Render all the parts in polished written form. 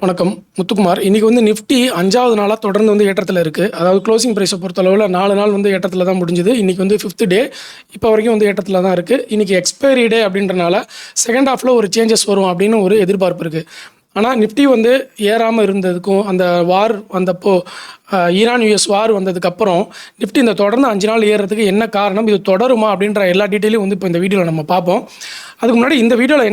வணக்கம். முத்துக்குமார். இன்னைக்கு நிஃப்டி 5வது நாளா தொடர்ந்து ஏற்றத்தில இருக்கு. அதாவது குளோசிங் பிரைஸ பொறுத்தளவுல 4 நாள் ஏற்றத்தில தான் முடிஞ்சது. இன்னைக்கு 5த் டே. இப்போ வரைக்கும் ஏற்றத்தில தான் இருக்கு. இன்னைக்கு எக்ஸ்பைரி டே அப்படின்றனால செகண்ட் ஹாஃப்ல ஒரு சேஞ்சஸ் வரும் அப்படின்னு ஒரு எதிர்பார்ப்பு இருக்கு. ஆனா நிஃப்டி ஏறாம இருந்ததுக்கும், அந்த வார் வந்தப்போ ஈரான் யுஎஸ் வார் வந்ததுக்கப்புறம் நிஃப்டி இந்த தொடர்ந்து 5 நாள் ஏறுறதுக்கு என்ன காரணம்? இது தொடருமா? அப்படின்ற எல்லா டீட்டெயிலையும் இப்போ இந்த வீடியோவில் நம்ம பார்ப்போம். அதுக்கு முன்னாடி இந்த வீடியோவில்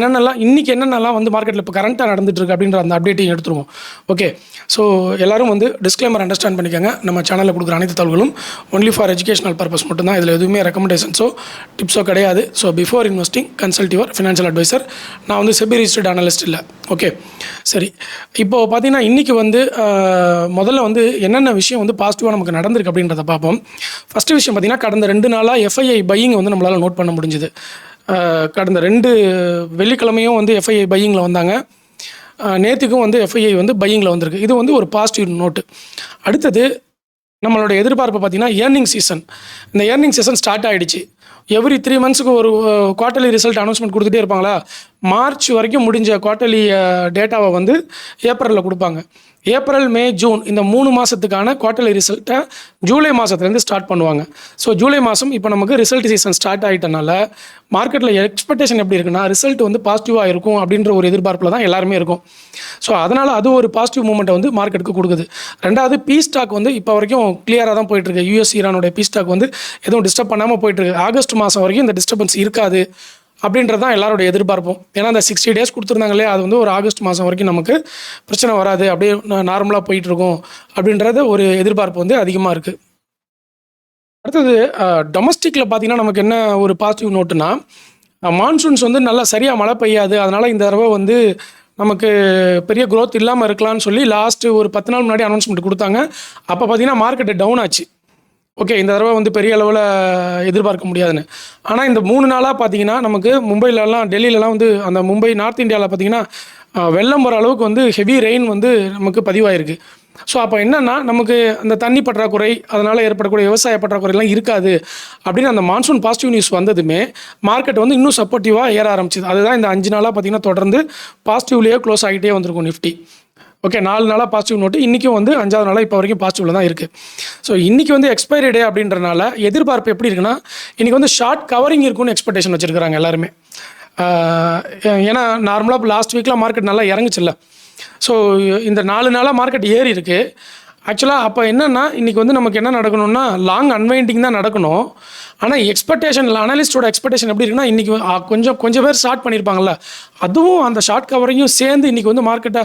இன்றைக்கி என்னென்னலாம் மார்க்கெட்டில் இப்போ கரண்ட்டாக நடந்துட்டுருக்கு அப்படின்ற அந்த அப்டேட்டையும் எடுத்துருவோம். ஓகே. ஸோ எல்லோரும் டிஸ்க்ளைமர் அண்டர்ஸ்டாண்ட் பண்ணிக்கோங்க. நம்ம சேனலில் கொடுக்குற அனைத்து தகவல்களும் ஒன்லி ஃபார் எஜுகேஷனல் பர்பஸ் மட்டும்தான். இதில் எதுவுமே ரெக்கமெண்டேஷன்ஸோ டிப்ஸோ கிடையாது. So before investing consult your financial advisor. நான் செபி ரிஜிஸ்டர்ட் அனலிஸ்ட் இல்லை. ஓகே, சரி. இப்போது பார்த்தீங்கன்னா இன்றைக்கி முதல்ல என்னென்ன விஷயம் பாசிட்டிவாக நமக்கு நடந்திருக்கு அப்படின்றத பார்ப்போம். ஃபஸ்ட்டு விஷயம் பார்த்தீங்கன்னா, கடந்த 2 நாளாக எஃப்ஐஐ பையிங் நம்மளால் நோட் பண்ண முடிஞ்சுது. கடந்த 2 வெள்ளிக்கிழமையும் எஃப்ஐஐ பையிங்கில் வந்தாங்க. நேற்றுக்கும் எஃப்ஐஐ பையிங்கில் வந்திருக்கு. இது ஒரு பாசிட்டிவ் நோட்டு. அடுத்தது நம்மளோட எதிர்பார்ப்பு பார்த்தீங்கன்னா, ஏர்னிங் சீசன். இந்த ஏர்னிங் சீசன் ஸ்டார்ட் ஆகிடுச்சு. எவ்ரி 3 மந்த்ஸுக்கு ஒரு குவார்ட்டர்லி ரிசல்ட் அனௌன்ஸ்மெண்ட் கொடுத்துட்டே இருப்பாங்களா. மார்ச் வரைக்கும் முடிஞ்ச குவார்ட்டர்லி டேட்டாவை ஏப்ரலில் கொடுப்பாங்க. ஏப்ரல், மே, ஜூன் இந்த 3 மாதத்துக்கான குவார்ட்டர்லி ரிசல்ட்டை ஜூலை மாதத்துலேருந்து ஸ்டார்ட் பண்ணுவாங்க. ஸோ ஜூலை மாதம் இப்போ நமக்கு ரிசல்ட் சீசன் ஸ்டார்ட் ஆகிட்டனால மார்க்கெட்டில் எக்ஸ்பெக்டேஷன் எப்படி இருக்குன்னா, ரிசல்ட் பாசிட்டிவாக இருக்கும் அப்படின்ற ஒரு எதிர்பார்ப்பில் தான் எல்லாருமே இருக்கும். ஸோ அதனால் அது ஒரு பாசிட்டிவ் மூமெண்ட்டை மார்க்கெட்டுக்கு கொடுக்குது. ரெண்டாவது, பீ ஸ்டாக் இப்போ வரைக்கும் கிளியராக தான் போயிட்டுருக்கு. யூஎஸ் ஈரானுடைய பீ ஸ்டாக் எதுவும் டிஸ்டர்ப் பண்ணாமல் போயிட்டுருக்கு. ஆகஸ்ட் மாதம் வரைக்கும் இந்த டிஸ்டர்பன்ஸ் இருக்காது அப்படின்றது தான் எல்லாருடைய எதிர்பார்ப்பும். ஏன்னா அந்த 60 டேஸ் கொடுத்துருந்தாங்களே, அது ஒரு ஆகஸ்ட் மாதம் வரைக்கும் நமக்கு பிரச்சனை வராது, அப்படியே நார்மலாக போயிட்டுருக்கும் அப்படின்றது ஒரு எதிர்பார்ப்பு அதிகமாக இருக்குது. அடுத்தது டொமஸ்டிக்கில் பார்த்திங்கன்னா நமக்கு என்ன ஒரு பாசிட்டிவ் நோட்டுனா, மான்சூன்ஸ் நல்லா சரியாக மழை பெய்யாது. அதனால் இந்த தடவை நமக்கு பெரிய க்ரோத் இல்லாமல் இருக்கலாம்னு சொல்லி லாஸ்ட்டு ஒரு 10 நாள் முன்னாடி அனௌன்ஸ்மெண்ட் கொடுத்தாங்க. அப்போ பார்த்திங்கன்னா மார்க்கெட்டு டவுன் ஆச்சு. ஓகே, இந்த தடவை பெரிய அளவில் எதிர்பார்க்க முடியாதுன்னு. ஆனால் இந்த 3 நாளாக பார்த்தீங்கன்னா நமக்கு மும்பையிலலாம், டெல்லியிலலாம் அந்த மும்பை நார்த் இந்தியாவில் பார்த்தீங்கன்னா வெள்ளம் வர அளவுக்கு ஹெவி ரெயின் நமக்கு பதிவாயிருக்கு. ஸோ அப்போ என்னென்னா, நமக்கு அந்த தண்ணி பற்றாக்குறை, அதனால் ஏற்படக்கூடிய விவசாய பற்றாக்குறைலாம் இருக்காது அப்படின்னு அந்த மான்சூன் பாசிட்டிவ் நியூஸ் வந்ததுமே மார்க்கெட் இன்னும் சப்போர்ட்டிவாக ஏற ஆரம்பிச்சிது. அதுதான் இந்த 5 நாளாக பார்த்தீங்கன்னா தொடர்ந்து பாசிட்டிவ்லேயே க்ளோஸ் ஆகிட்டே வந்திருக்கும் நிஃப்டி. ஓகே, 4 நாளாக பாசிட்டிவ் நோட்டு. இன்றைக்கும் 5வது நாளாக இப்போ வரைக்கும் பாசிட்டிவில் தான் இருக்குது. ஸோ இன்றைக்கி எக்ஸ்பைரி டே அப்படின்றனால எதிர்பார்ப்பு எப்படி இருக்குன்னா, இன்றைக்கி ஷார்ட் கவரிங் இருக்குன்னு எக்ஸ்பெக்டேஷன் வச்சுருக்காங்க எல்லாருமே. ஏன்னா நார்மலாக இப்போ லாஸ்ட் வீக்கில் மார்க்கெட் நல்லா இறங்குச்சில்ல. ஸோ இந்த 4 நாளாக மார்க்கெட் ஏறி இருக்குது. ஆக்சுவலாக அப்போ என்னென்னா, இன்றைக்கி நமக்கு என்ன நடக்கணும்னா, லாங் அன்வைண்டிங் தான் நடக்கணும். ஆனால் எக்ஸ்பெக்டேஷன், அனலிஸ்டோட எக்ஸ்பெக்டேஷன் எப்படி இருக்குன்னா, இன்றைக்கி கொஞ்சம் பேர் ஸ்டார்ட் பண்ணியிருப்பாங்கள்ல, அதுவும் அந்த ஷார்ட் கவரையும் சேர்ந்து இன்றைக்கி மார்க்கெட்டை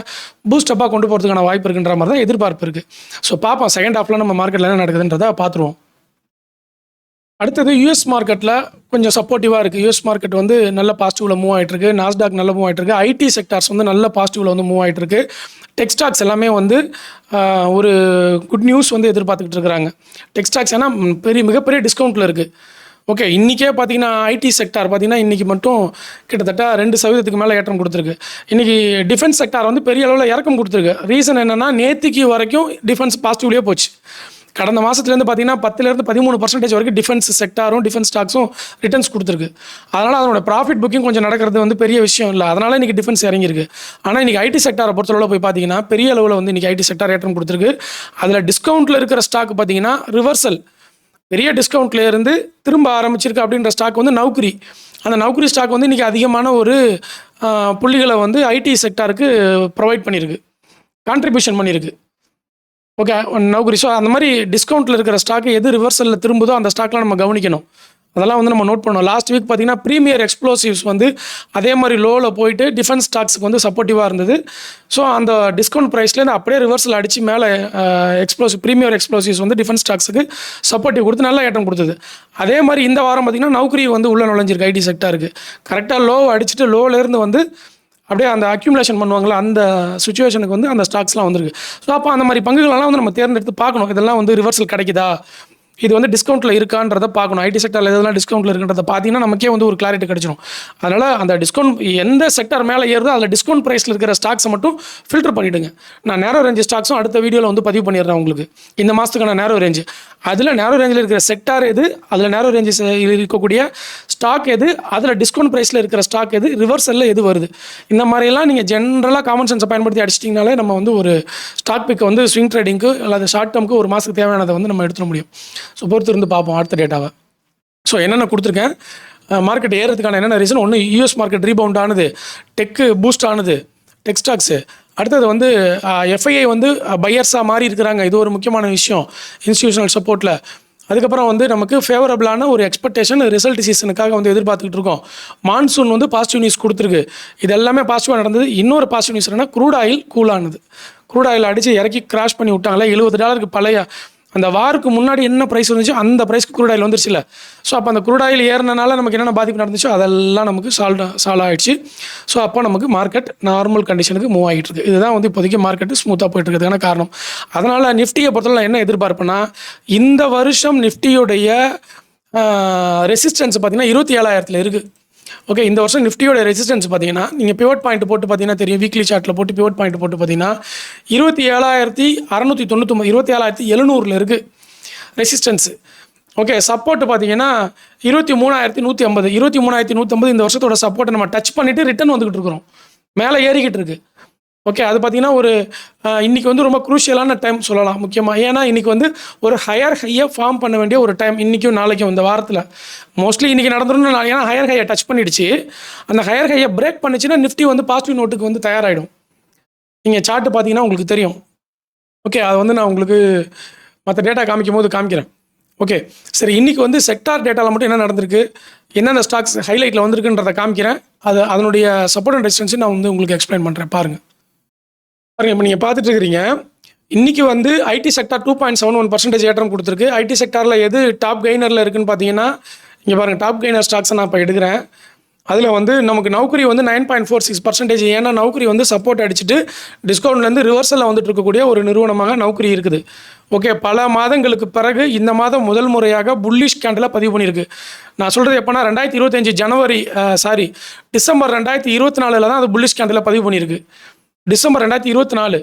பூஸ்டப்பாக கொண்டு போகிறதுக்கான வாய்ப்பு இருக்குன்ற மாதிரி தான் எதிர்பார்ப்பு இருக்குது. ஸோ பார்ப்போம், செகண்ட் ஹாஃபில் நம்ம மார்க்கெட்டில் என்ன நடக்குதுன்றதை பார்த்துருவோம். அடுத்தது யூஎஸ் மார்க்கெட்டில் கொஞ்சம் சப்போர்ட்டிவாக இருக்குது. யூஎஸ் மார்க்கெட் நல்ல பாசிட்டிவில் மூவ் ஆகிட்டுருக்கு. நாஸ்டாக் நல்ல மூவ் ஆகிட்டுருக்கு. ஐடி செக்டார்ஸ் நல்ல பாசிட்டிவில் மூவ் ஆகிட்டுருக்கு. டெக் ஸ்டாக்ஸ் எல்லாமே ஒரு குட் நியூஸ் எதிர்பார்த்துக்கிட்டு இருக்கிறாங்க. டெக் ஸ்டாக்ஸ் ஏன்னா மிகப்பெரிய டிஸ்கவுண்ட்டில் இருக்குது. ஓகே, இன்றைக்கே பார்த்தீங்கன்னா ஐடி செக்டார் பார்த்தீங்கன்னா இன்றைக்கி மட்டும் கிட்டத்தட்ட 2% மேலே ஏற்றம் கொடுத்துருக்கு. இன்றைக்கி டிஃபென்ஸ் செக்டார் பெரிய அளவில் இறக்கம் கொடுத்துருக்கு. ரீசன் என்னென்னா, நேற்றுக்கு வரைக்கும் டிஃபென்ஸ் பாசிட்டிவ்லேயே போச்சு. கடந்த மாதத்துலேருந்து பார்த்தீங்கன்னா 10-13% வரைக்கும் டிஃபென்ஸ் செக்டாரும் டிஃபென்ஸ் ஸ்டாக்ஸும் ரிட்டர்ன்ஸ் கொடுத்துருக்கு. அதனால் அதனோட ப்ராஃபிட் புக்கிங் கொஞ்சம் நடக்கிறது பெரிய விஷயம் இல்லை. அதனால் இன்றைக்கி டிஃபென்ஸ் இறங்கியிருக்கு. ஆனால் இன்றைக்கி ஐடி செக்டாரை பொறுத்தளவில் போய் பார்த்தீங்கன்னா பெரிய அளவில் இன்றைக்கி ஐடி செக்டார் ஏற்றம் கொடுத்துருக்கு. அதில் டிஸ்கவுண்ட்டில் இருக்கிற ஸ்டாக் பார்த்தீங்கன்னா ரிவர்சல், பெரிய டிஸ்கவுண்ட்ல இருந்து திரும்ப ஆரம்பிச்சிருக்கு அப்படின்ற ஸ்டாக் நௌக்கரி. அந்த நௌக்கரி ஸ்டாக் இன்றைக்கி அதிகமான ஒரு புள்ளிகளை ஐடி செக்டாருக்கு ப்ரொவைட் பண்ணியிருக்கு, கான்ட்ரிபியூஷன் பண்ணியிருக்கு. ஓகே, நௌக்கரி. ஸோ அந்த மாதிரி டிஸ்கவுண்ட்டில் இருக்கிற ஸ்டாக்கு எது ரிவர்சலில் திரும்புதோ அந்த ஸ்டாக்லாம் நம்ம கவனிக்கணும். அதெல்லாம் நம்ம நோட் பண்ணணும். லாஸ்ட் வீக் பார்த்தீங்கன்னா ப்ரீமியர் எக்ஸ்ப்ளோசிவ்ஸ் அதே மாதிரி லோவில் போயிட்டு டிஃபென்ஸ் ஸ்டாக்ஸுக்கு சப்போர்ட்டிவாக இருந்தது. ஸோ அந்த டிஸ்கவுண்ட் ப்ரைஸ்லேருந்து அப்படியே ரிவர்சல் அடித்து மேலே ப்ரீமியர் எக்ஸ்ப்ளோசிவ்ஸ் டிஃபென்ஸ் ஸ்டாக்ஸுக்கு சப்போர்ட்டிவ் கொடுத்து நல்லா ஏற்றம் கொடுத்தது. அதே மாதிரி இந்த வாரம் பார்த்திங்கன்னா நௌக்கரி உள்ளே நுழைஞ்சிருக்கு. ஐடி செக்டாருக்கு கரெக்டாக லோ அடிச்சுட்டு லோவிலேருந்து அப்படியே அந்த அக்யூமுலேஷன் பண்ணுவாங்களா, அந்த சுச்சுவேஷனுக்கு அந்த ஸ்டாக்ஸ்லாம் வந்திருக்கு. ஸோ அப்போ அந்த மாதிரி பங்குகளெல்லாம் நம்ம தேர்ந்தெடுத்து பார்க்கணும். இதெல்லாம் ரிவர்சல் கிடைக்குதா, இது வந்து டிஸ்கவுண்ட்டில் இருக்கான்றதை பார்க்கணும். ஐடி செக்டரில் எதெல்லாம் டிஸ்கவுண்ட்டில் இருக்குன்றதை பார்த்தீங்கன்னா நமக்கே வந்து ஒரு கிளாரிட்டி கிடச்சிடும். அதனால் அந்த டிஸ்கவுண்ட் எந்த செக்டர் மேலே ஏறுதோ அதில் டிஸ்கவுண்ட் ப்ரைஸில் இருக்கிற ஸ்டாக்ஸை மட்டும் ஃபில்டர் பண்ணிவிடுங்க. நான் நேரோ ரேஞ்ச் ஸ்டாக்ஸும் அடுத்த வீடியோவில் வந்து பதிவு பண்ணிடுறேன் உங்களுக்கு. இந்த மாதத்துக்கான நேரோ ரேஞ்சு, அதில் நேரோ ரேஞ்சில் இருக்கிற செக்டார் எது, அதில் நேரோ ரேஞ்சஸ் இருக்கக்கூடிய ஸ்டாக் எது, அதில் டிஸ்கவுண்ட் ப்ரைஸில் இருக்கிற ஸ்டாக் எது, ரிவர்சலில் எது வருது, இந்த மாதிரிலாம் நீங்கள் ஜென்ரலாக காமன் சென்ஸை பயன்படுத்தி அடிச்சிட்டிங்கனாலே நம்ம வந்து ஒரு ஸ்டாக் பிக்கை வந்து ஸ்விங் ட்ரேடிங்க்கு அல்லது ஷார்ட் டேர்முக்கு ஒரு மாதத்துக்கு தேவையானதை வந்து நம்ம எடுத்துட முடியும். ஸோ பொறுத்து இருந்து பார்ப்போம் அடுத்த டேட்டாவை. ஸோ என்னென்ன கொடுத்துருக்கேன், மார்க்கெட் ஏறதுக்கான என்னென்ன ரீசன், ஒன்று யூஎஸ் மார்க்கெட் ரீபவுண்ட் ஆனது, டெக்கு பூஸ்ட் ஆனது, டெக் ஸ்டாக்ஸு. அடுத்தது வந்து எஃப்ஐஐ வந்து பையர்ஸாக மாறி இருக்கிறாங்க, இது ஒரு முக்கியமான விஷயம் இன்ஸ்டிடியூஷனல் சப்போர்ட்டில். அதுக்கப்புறம் வந்து நமக்கு ஃபேவரபிளான ஒரு எக்ஸ்பெக்டேஷன் ரிசல்ட் சீசனுக்காக வந்து எதிர்பார்த்துக்கிட்டு இருக்கோம். மான்சூன் வந்து பாசிட்டிவ் நியூஸ் கொடுத்துருக்கு, இது எல்லாமே பாசிட்டிவாக நடந்தது. இன்னொரு பாசிட்டிவ் நியூஸ் என்னன்னா க்ரூட் ஆயில் கூலானது. க்ரூட் ஆயில் அடித்து இறக்கி கிராஷ் பண்ணி விட்டாங்களே, $70 பழைய அந்த வாருக்கு முன்னாடி என்ன ப்ரைஸ் வந்துச்சோ அந்த ப்ரைஸ்க்கு க்ரூட் ஆயில் வந்துருச்சு இல்லை. ஸோ அப்போ அந்த க்ரூட் ஆயில் ஏறினால நமக்கு என்னென்ன பாதிப்பு நடந்துச்சோ அதெல்லாம் நமக்கு சால்வ் ஆகிடுச்சு. ஸோ அப்போ நமக்கு மார்க்கெட் நார்மல் கண்டிஷனுக்கு மூவ் ஆகிட்டு இருக்குது. இதுதான் வந்து இப்போதைக்கு மார்க்கெட்டு ஸ்மூத்தாக போயிட்டு இருக்கிறதுக்கான காரணம். அதனால் நிஃப்டியை பொறுத்தவரை என்ன எதிர்பார்ப்புனா, இந்த வருஷம் நிஃப்டியுடைய ரெசிஸ்டன்ஸ் பார்த்தீங்கன்னா 27,000 இருக்குது. ஓகே, இந்த வருஷம் நிஃப்டியோட ரெசிஸ்டன்ஸ் பார்த்தீங்கன்னா நீங்கள் பிவோட் பாயிண்ட் போட்டு பார்த்தீங்கன்னா தெரியும், வீக்லி சார்ட்டில் போட்டு பிவோட் பாயிண்ட் போட்டு பார்த்தீங்கன்னா 27,699 27,700 இருக்குது ரெசிஸ்டன்ஸு. ஓகே, சப்போர்ட் பார்த்தீங்கன்னா 23,150 23,150 இந்த வருஷத்தோட சப்போர்ட்டை நம்ம டச் பண்ணிவிட்டு ரிட்டர்ன் வந்துக்கிட்டு இருக்கிறோம், மேலே ஏறிக்கிட்டு இருக்குது. ஓகே, அது பார்த்தீங்கன்னா ஒரு இன்றைக்கி வந்து ரொம்ப குரூஷியலான டைம் சொல்லலாம் முக்கியமாக. ஏன்னா இன்றைக்கி வந்து ஒரு ஹையர் ஹையை ஃபார்ம் பண்ண வேண்டிய ஒரு டைம் இன்றைக்கும் நாளைக்கும் இந்த வாரத்தில் மோஸ்ட்லி இன்றைக்கி நடந்துடும். ஏன்னா ஹையர் ஹையை டச் பண்ணிடுச்சு, அந்த ஹையர் ஹையை பிரேக் பண்ணிச்சுன்னா நிஃப்டி வந்து பாசிட்டிவ் நோட்டுக்கு வந்து தயாராகிடும். நீங்கள் சார்ட்டு பார்த்தீங்கன்னா உங்களுக்கு தெரியும். ஓகே, அதை வந்து நான் உங்களுக்கு மற்ற டேட்டா காமிக்கும் போது காமிக்கிறேன். ஓகே சரி, இன்றைக்கி வந்து செக்டார் டேட்டாவில் மட்டும் என்ன நடந்திருக்கு, என்னென்ன ஸ்டாக்ஸ் ஹைலைட்டில் வந்திருக்குன்றதை காமிக்கிறேன். அதனுடைய சப்போர்ட் அண்ட் ரெசிஸ்டன்ஸை நான் வந்து உங்களுக்கு எக்ஸ்பிளைன் பண்ணுறேன் பாருங்கள். இப்போ நீங்கள் பார்த்துட்டு இருக்கிறீங்க, இன்றைக்கி வந்து ஐடி செக்டார் 2.71% ஏற்றம் கொடுத்துருக்கு. ஐடி செக்டாரில் எது டாப் கெய்னரில் இருக்குதுன்னு பார்த்தீங்கன்னா இங்கே பாருங்கள், டாப் கெய்னர் ஸ்டாக்ஸை நான் இப்போ எடுக்கிறேன். அதில் வந்து நமக்கு நௌக்கரி வந்து 9.46%. ஏன்னா நௌக்கரி வந்து சப்போர்ட் அடிச்சுட்டு டிஸ்கவுண்ட்லேருந்து ரிவர்சலில் வந்துட்டு இருக்கக்கூடிய ஒரு நிறுவனமாக நௌக்கரி இருக்குது. ஓகே, பல மாதங்களுக்கு பிறகு இந்த மாதம் முதல் முறையாக புல்லிஷ் கேண்டில் பதிவு பண்ணியிருக்கு. நான் சொல்கிறது எப்போனா 2025 டிசம்பர் 2024 தான் அது புல்லிஷ் கேண்டில் பதிவு பண்ணியிருக்கு. டிசம்பர் 2024.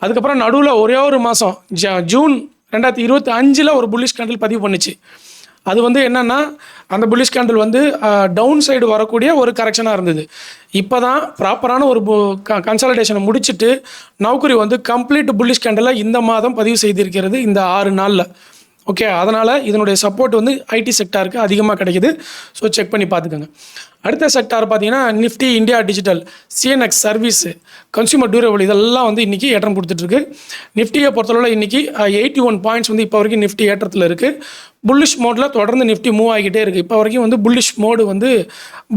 அதுக்கப்புறம் நடுவில் ஒரே ஒரு மாதம் ஜூன் 2025 ஒரு புல்லிஷ் கேண்டில் பதிவு பண்ணிச்சு. அது வந்து என்னென்னா அந்த புல்லிஷ் கேண்டில் வந்து டவுன் சைடு வரக்கூடிய ஒரு கரெக்ஷனாக இருந்தது. இப்போ தான் ப்ராப்பரான ஒரு கன்சாலிடேஷனை முடிச்சுட்டு நௌக்கரி வந்து கம்ப்ளீட் புல்லிஷ் கேண்டில் இந்த மாதம் பதிவு செய்திருக்கிறது இந்த 6 நாளில். ஓகே, அதனால் இதனுடைய சப்போர்ட் வந்து ஐடி செக்டாருக்கு அதிகமாக கிடைக்கிது. ஸோ செக் பண்ணி பார்த்துக்கோங்க. அடுத்த செக்டார் பார்த்தீங்கன்னா Nifty India digital, CNX service, consumer durable, இதெல்லாம் வந்து இன்றைக்கி ஏற்றம் கொடுத்துட்ருக்கு. நிஃப்டியை பொறுத்தளவில் இன்றைக்கி 81 பாயிண்ட்ஸ் வந்து இப்போ வரைக்கும் நிஃப்டி ஏற்றத்தில் இருக்குது. புல்லிஷ் மோடில் தொடர்ந்து நிஃப்டி மூவ் ஆகிக்கிட்டே இருக்குது. இப்போ வரைக்கும் வந்து புல்லிஷ் மோடு வந்து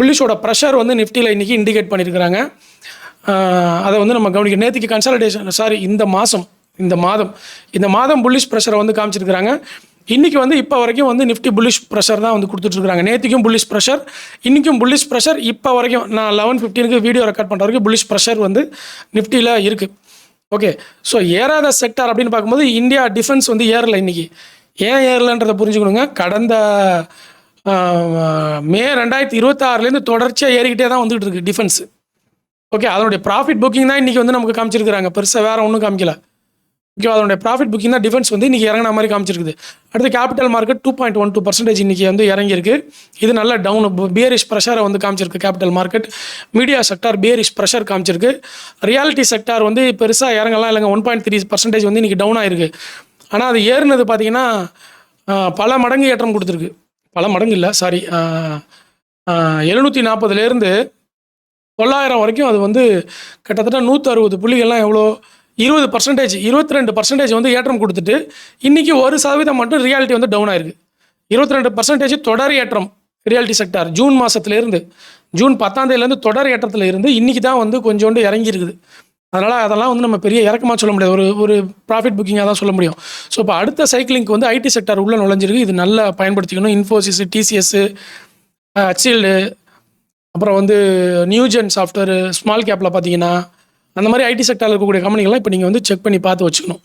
புல்லிஷோட ப்ரெஷர் வந்து நிஃப்டியில் இன்றைக்கி இண்டிகேட் பண்ணியிருக்கிறாங்க. அதை வந்து நம்ம கவனிக்க, நேற்றுக்கு கன்சாலிடேஷன் இந்த மாதம் புல்லிஷ் ப்ரெஷரை வந்து காமிச்சிருக்கிறாங்க. இன்றைக்கி வந்து இப்போ வரைக்கும் வந்து நிஃப்டி புல்லிஷ் ப்ரெஷர் தான் வந்து கொடுத்துட்ருக்காங்க. நேற்றுக்கும் புல்லிஷ் ப்ரெஷர், இன்றைக்கும் புல்லிஷ் ப்ரெஷர். இப்போ வரைக்கும் நான் 11:15 வீடியோ ரெக்கார்ட் பண்ணுற வரைக்கும் புல்லிஷ் ப்ரெஷர் வந்து நிஃப்டியில் இருக்குது. ஓகே, ஸோ ஏறாத செக்டார் அப்படின்னு பார்க்கும்போது இந்தியா டிஃபென்ஸ் வந்து ஏறலை. இன்றைக்கி ஏன் ஏறலைன்றதை புரிஞ்சுக்கணுங்க. கடந்த மே 2026 தொடர்ச்சியாக ஏறிக்கிட்டே தான் வந்துகிட்டு இருக்குது டிஃபென்ஸு. ஓகே, அதனுடைய ப்ராஃபிட் புக்கிங் தான் இன்றைக்கி வந்து நமக்கு காமிச்சிருக்கிறாங்க, பெருசாக வேறு ஒன்றும் காமிக்கல. ஓகே, அதனுடைய ப்ராஃபிட் புக்கிங் தான் டிஃபென்ஸ் வந்து இன்றைக்கி இறங்கின மாதிரி காமிச்சிருக்குது. அடுத்து கேபிட்டல் மார்க்கெட் 2.12% இன்றைக்கி வந்து இறங்கியிருக்கு. இது நல்ல டவுன் பியரிஷ் ப்ரெஷரை வந்து காமிச்சிருக்கு capital market. Media sector bearish pressure காமிச்சிருக்கு. ரியாலிட்டி செக்டார் வந்து பெருசாக இறங்கலாம் இல்லைங்க, 1.3% வந்து இன்றைக்கி டவுன் ஆகிருக்கு. ஆனால் அது ஏறினது பார்த்திங்கன்னா பல மடங்கு ஏற்றம் கொடுத்துருக்கு. பல மடங்கு இல்லை, 740 900 வரைக்கும் அது வந்து கிட்டத்தட்ட 160 புள்ளிகள்லாம் எவ்வளோ 20%, 22% வந்து ஏற்றம் கொடுத்துட்டு இன்றைக்கி 1% மட்டும் ரியாலிட்டி வந்து டவுன் ஆயிருக்கு. 22% தொடர் ஏற்றம் ரியாலிட்டி செக்டார் ஜூன் மாதத்துலேருந்து, ஜூன் 10 தொடர் ஏற்றத்தில் இருந்து இன்றைக்கி தான் வந்து கொஞ்சோண்டு இறங்கியிருக்குது. அதனால் அதெல்லாம் வந்து நம்ம பெரிய இறக்கமாக சொல்ல முடியாது, ஒரு ப்ராஃபிட் புக்கிங்காக தான் சொல்ல முடியும். ஸோ இப்போ அடுத்த சைக்கிளிங்க்கு வந்து ஐடி செக்டார் உள்ளே நுழைஞ்சிருக்கு. இது நல்லா பயன்படுத்திக்கணும். இன்ஃபோசிஸ், டிசிஎஸ், ஹெச்எல், அப்புறம் வந்து நியூஜென் சாஃப்ட்வேர், ஸ்மால் கேப்பில் பார்த்தீங்கன்னா அந்த மாதிரி ஐடி செக்டாரில் இருக்கக்கூடிய கம்பெனிகள்லாம் இப்போ நீங்கள் வந்து செக் பண்ணி பார்த்து வச்சுக்கணும்.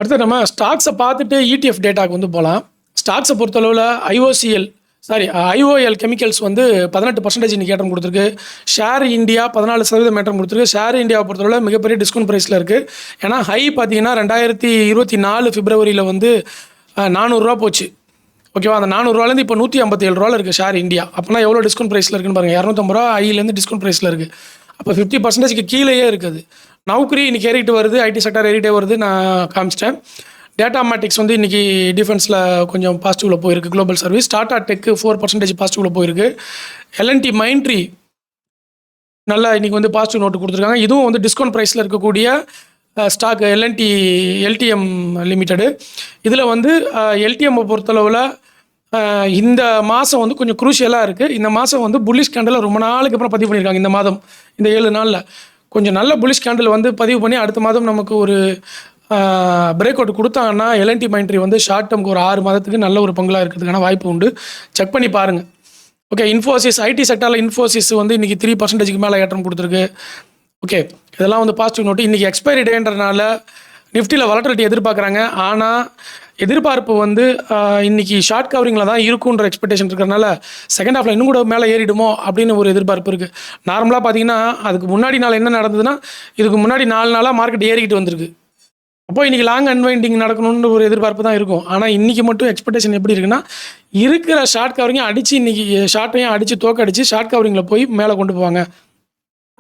அடுத்து நம்ம ஸ்டாக்ஸை பார்த்துட்டு ETF டேட்டாக்கு வந்து போகலாம். ஸ்டாக்ஸை பொறுத்தளவில் IOL கெமிக்கல்ஸ் வந்து 18% இன்னைக்கு ஏற்றம் கொடுத்துருக்கு. ஷேர் இந்தியா 14% ஏற்றம் கொடுத்துருக்கு. ஷேர் இந்தியாவை பொறுத்தளவில் மிகப்பெரிய டிஸ்கவுண்ட் ப்ரைஸில் இருக்குது. ஏன்னா ஹை பார்த்தீங்கன்னா 2024 பிப்ரவரியில் வந்து 400 ரூபா போச்சு. ஓகேவா, அந்த 400 ரூபாலேருந்து இப்போ 157 ரூபாவில் இருக்குது ஷேர் இந்தியா. அப்போனா எவ்வளோ டிஸ்கவுண்ட் ப்ரைஸில் இருக்குன்னு பாருங்கள். 250 ரூபா ஐலேருந்து டிஸ்கவுண்ட் ப்ரைஸில் இருக்குது. அப்போ 50%க்கு கீழேயே இருக்குது. நௌக்கரி இன்றைக்கி ஏறிட்டு வருது, ஐடி செக்டர் ஏறிட்டே வருது, நான் காமிச்சிட்டேன். டேட்டா மேட்டிக்ஸ் வந்து இன்றைக்கி டிஃபென்ஸில் கொஞ்சம் பாசிட்டிவில் போயிருக்கு. Global service. டாடா டெக்கு 4% பாசிட்டிவில் போயிருக்கு. L&T மைண்ட்ரி நல்லா இன்றைக்கி வந்து பாசிட்டிவ் நோட்டு கொடுத்துருக்காங்க. இதுவும் வந்து டிஸ்கவுண்ட் ப்ரைஸில் இருக்கக்கூடிய ஸ்டாக். LTM limited. இதில் வந்து LTM பொறுத்தளவில் இந்த மாதம் வந்து கொஞ்சம் குரூஷியலாக இருக்குது. இந்த மாதம் வந்து புல்லிஷ் கேண்டில் ரொம்ப நாளுக்கு அப்புறம் பதிவு பண்ணியிருக்காங்க. இந்த மாதம் இந்த 7 நாளில் கொஞ்சம் நல்ல புல்லிஷ் கேண்டில் வந்து பதிவு பண்ணி அடுத்த மாதம் நமக்கு ஒரு பிரேக் அவுட் கொடுத்தாங்கன்னா L&T மைண்ட்ரி வந்து ஷார்ட் டேர்முக்கு ஒரு 6 மாதத்துக்கு நல்ல ஒரு பங்களாக இருக்கிறதுக்கான வாய்ப்பு உண்டு. செக் பண்ணி பாருங்கள். ஓகே, இன்ஃபோசிஸ் ஐடி செக்டரில் இன்ஃபோசிஸ் வந்து இன்றைக்கி 3%க்கு மேலே ஏற்றம் கொடுத்துருக்கு. ஓகே, இதெல்லாம் வந்து பாசிட்டிவ் நோட்டு. இன்றைக்கி எக்ஸ்பைரி டேன்றனால நிஃப்டியில் வாலட்டிலிட்டி எதிர்பார்க்குறாங்க. ஆனால் எதிர்பார்ப்பு வந்து இன்றைக்கி ஷார்ட் கவரிங்கில் தான் இருக்குன்ற எக்ஸ்பெக்டேஷன் இருக்கிறனால செகண்ட் ஹாஃபில் இன்னும் கூட மேலே ஏறிடுமோ அப்படின்னு ஒரு எதிர்பார்ப்பு இருக்குது. நார்மலாக பார்த்தீங்கன்னா அதுக்கு முன்னாடி நாள் என்ன நடந்ததுன்னா, இதுக்கு முன்னாடி 4 நாளாக மார்க்கெட் ஏறிக்கிட்டு வந்திருக்கு. அப்போ இன்றைக்கி லாங் அன்வைண்டிங் நடக்கணுன்ற ஒரு எதிர்பார்ப்பு தான் இருக்கும். ஆனால் இன்றைக்கி மட்டும் எக்ஸ்பெக்டேஷன் எப்படி இருக்குன்னா, இருக்கிற ஷார்ட் கவரிங்கையும் அடித்து இன்றைக்கி ஷார்ட்டையும் அடித்து தோக்கடிச்சு ஷார்ட் கவரிங்கில் போய் மேலே கொண்டு போவாங்க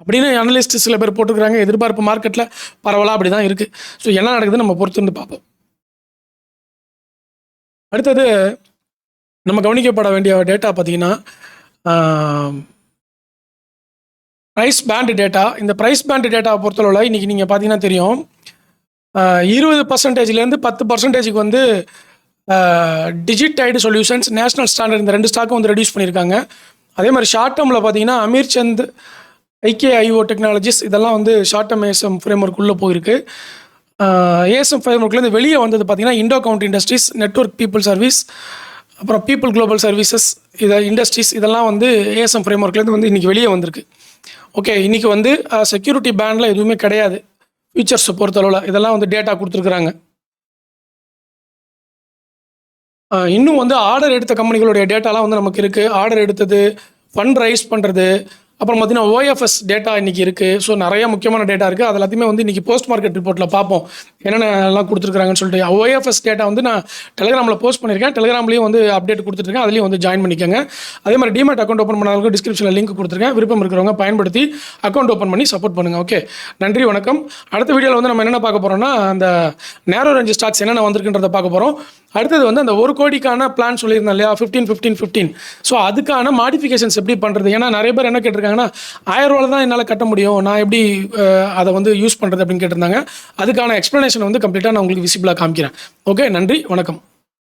அப்படின்னு அனலிஸ்ட் சில பேர் போட்டுக்கிறாங்க. எதிர்பார்ப்பு மார்க்கெட்டில் பரவலாக அப்படி தான் இருக்குது. ஸோ என்ன நடக்குதுன்னு நம்ம பொறுத்து வந்து பார்ப்போம். அடுத்தது நம்ம கவனிக்கப்பட வேண்டிய டேட்டா பார்த்திங்கன்னா ப்ரைஸ் பேண்ட் டேட்டா. இந்த ப்ரைஸ் பேண்ட் டேட்டாவை பொறுத்தளவில் இன்றைக்கி நீங்கள் பார்த்தீங்கன்னா தெரியும், 20%லேருந்து 10%க்கு வந்து டிஜிடைடு சொல்யூஷன்ஸ், நேஷனல் ஸ்டாண்டர்ட் இந்த 2 ஸ்டாக்கும் வந்து ரெடியூஸ் பண்ணியிருக்காங்க. அதே மாதிரி ஷார்ட் டேர்மில் பார்த்தீங்கன்னா அமீர்சந்த், IKIO டெக்னாலஜிஸ் இதெல்லாம் வந்து ஷார்ட் டேர்ம் ASM ஃப்ரேம்ஒர்க்குள்ளே போயிருக்கு. ASM ஃப்ரேம்ஒர்க்லேருந்து வெளியே வந்தது பார்த்தீங்கன்னா Indo count industries, network people service, அப்புறம் பீப்புள் குளோபல் சர்வீசஸ், இண்டஸ்ட்ரீஸ் இதெல்லாம் வந்து ASM ஃப்ரேம்ஒர்க்லேருந்து வந்து இன்றைக்கி வெளியே வந்திருக்கு. ஓகே, இன்றைக்கி வந்து செக்யூரிட்டி பேண்டில் எதுவுமே கிடையாது. ஃபியூச்சர்ஸை பொறுத்தளவில் இதெல்லாம் வந்து டேட்டா கொடுத்துருக்குறாங்க. இன்னும் வந்து ஆர்டர் எடுத்த கம்பெனிகளுடைய டேட்டாலாம் வந்து நமக்கு இருக்குது. ஆர்டர் எடுத்தது, ஃபண்ட் ரைஸ் பண்ணுறது, அப்புறம் பார்த்தீங்கன்னா OFS டேட்டா இன்றைக்கி இருக்குது. ஸோ நிறைய முக்கியமான டேட்டா இருக்குது. அது எல்லாத்தையுமே வந்து இன்றைக்கி போஸ்ட் மார்க்கெட் ரிப்போர்ட்டில் பார்ப்போம் என்னென்னலாம் கொடுத்துருக்காங்கன்னு சொல்லிட்டு. OFS டேட்டா வந்து நான் டெலிகிராமில் போஸ்ட் பண்ணியிருக்கேன். டெலிகிராம்லேயும் வந்து அப்டேட் கொடுத்துருக்கேன். அதுலேயும் வந்து ஜாயின் பண்ணிக்கோங்க. அதே மாதிரி டிமேட் அக்கௌண்ட் ஓப்பன் பண்ணாலும் டிஸ்கிரிப்ஷனில் லிங்க் கொடுத்துருக்கேன். விருப்பம் இருக்கிறவங்க பயன்படுத்தி அக்கௌண்ட் ஓப்பன் பண்ணி சப்போர்ட் பண்ணுங்கள். ஓகே, நன்றி, வணக்கம். அடுத்த வீடியோவில் வந்து நம்ம என்னென்ன பார்க்க போகிறோம்னா, அந்த நேரோ ரேஞ்ச் ஸ்டாக்ஸ் என்னென்ன வந்திருக்குன்றதை பார்க்க போகிறோம். அடுத்தது வந்து அந்த 1 கோடிக்கான பிளான் சொல்லியிருந்தேன் இல்லையா, 15-15-15. ஸோ அதுக்கான மாடிஃபிகேஷன்ஸ் எப்படி பண்ணுறது? ஏன்னா நிறைய பேர் என்ன கேட்டிருக்காங்கன்னா, 1000 ரூபாய் தான் என்னால் கட்ட முடியும், நான் எப்படி அதை வந்து யூஸ் பண்ணுறது அப்படின்னு கேட்டிருந்தாங்க. அதுக்கான எக்ஸ்ப்ளனேஷன் வந்து கம்ப்ளீட்டாக நான் உங்களுக்கு விசிபிளாக காமிக்கிறேன். ஓகே, நன்றி, வணக்கம்.